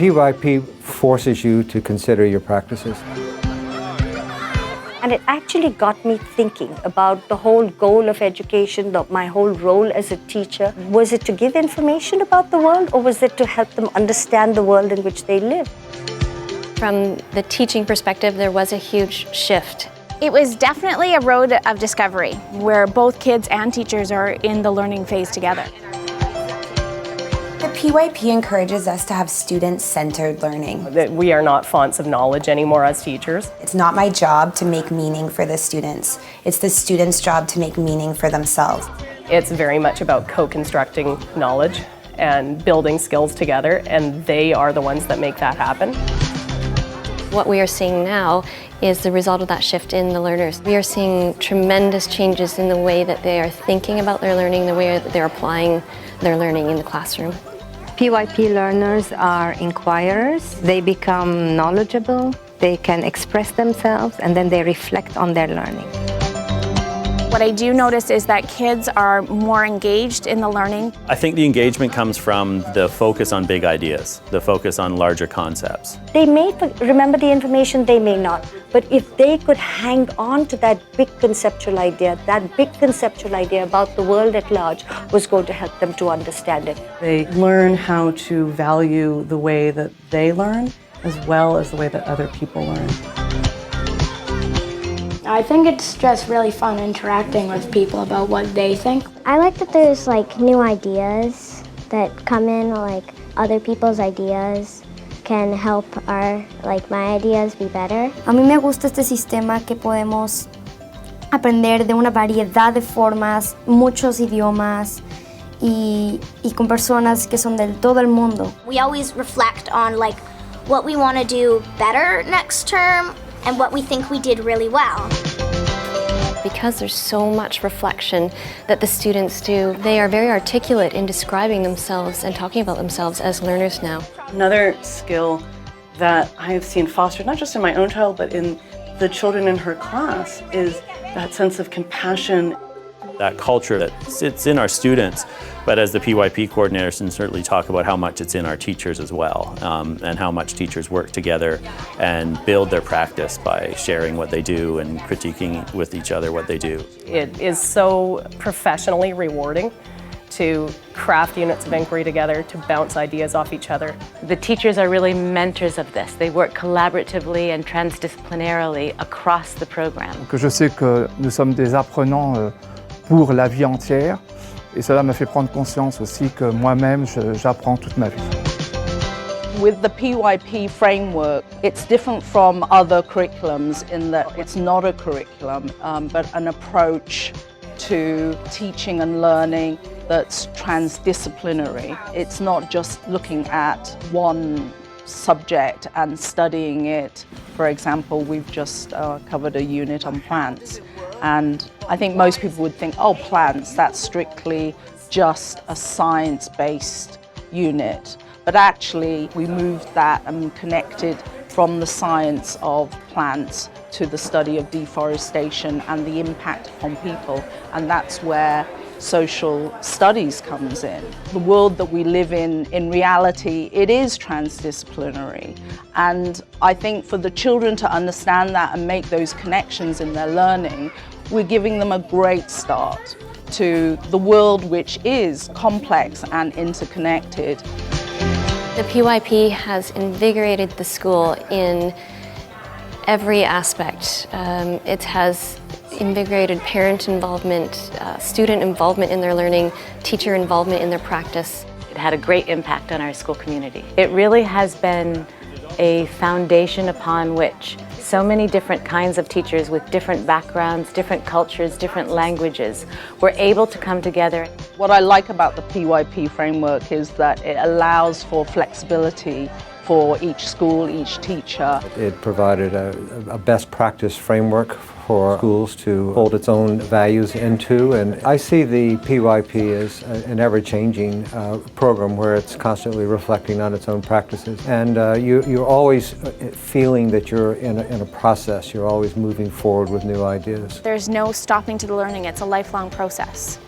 PYP forces you to consider your practices. And it actually got me thinking about the whole goal of education, my whole role as a teacher. Was it to give information about the world, or was it to help them understand the world in which they live? From the teaching perspective, there was a huge shift. It was definitely a road of discovery, where both kids and teachers are in the learning phase together. The PYP encourages us to have student-centered learning. That we are not fonts of knowledge anymore as teachers. It's not my job to make meaning for the students. It's the students' job to make meaning for themselves. It's very much about co-constructing knowledge and building skills together, and they are the ones that make that happen. What we are seeing now is the result of that shift in the learners. We are seeing tremendous changes in the way that they are thinking about their learning, the way that they're applying their learning in the classroom. PYP learners are inquirers. They become knowledgeable, they can express themselves, and then they reflect on their learning. What I do notice is that kids are more engaged in the learning. I think the engagement comes from the focus on big ideas, the focus on larger concepts. They may remember the information, they may not. But if they could hang on to that big conceptual idea about the world at large was going to help them to understand it. They learn how to value the way that they learn as well as the way that other people learn. I think it's just really fun interacting with people about what they think. I like that there's new ideas that come in, other people's ideas can help my ideas be better. A mí me gusta este sistema que podemos aprender de una variedad de formas, muchos idiomas y con personas que son del todo el mundo. We always reflect on what we want to do better next term and what we think we did really well. Because there's so much reflection that the students do, they are very articulate in describing themselves and talking about themselves as learners now. Another skill that I have seen fostered, not just in my own child, but in the children in her class, is that sense of compassion. That culture that sits in our students, but as the PYP coordinators can certainly talk about how much it's in our teachers as well, and how much teachers work together and build their practice by sharing what they do and critiquing with each other what they do. It is so professionally rewarding to craft units of inquiry together, to bounce ideas off each other. The teachers are really mentors of this. They work collaboratively and transdisciplinarily across the program. Je sais que nous sommes des apprenants pour la vie entière, et cela me fait prendre conscience aussi que moi-même, j'apprends toute ma vie. With the PYP framework, it's different from other curriculums in that it's not a curriculum, but an approach to teaching and learning that's transdisciplinary. It's not just looking at one subject and studying it. For example, we've just covered a unit on plants, and I think most people would think, oh, plants, that's strictly just a science-based unit. But actually, we moved that and connected from the science of plants to the study of deforestation and the impact on people, and that's where social studies comes in. The world that we live in reality, it is transdisciplinary. And I think for the children to understand that and make those connections in their learning, we're giving them a great start to the world which is complex and interconnected. The PYP has invigorated the school in every aspect. It has invigorated parent involvement, student involvement in their learning, teacher involvement in their practice. It had a great impact on our school community. It really has been a foundation upon which so many different kinds of teachers with different backgrounds, different cultures, different languages were able to come together. What I like about the PYP framework is that it allows for flexibility for each school, each teacher. It provided a best practice framework for schools to hold its own values into, and I see the PYP as an ever-changing program where it's constantly reflecting on its own practices, and you're always feeling that you're in a process. You're always moving forward with new ideas. There's no stopping to the learning. It's a lifelong process.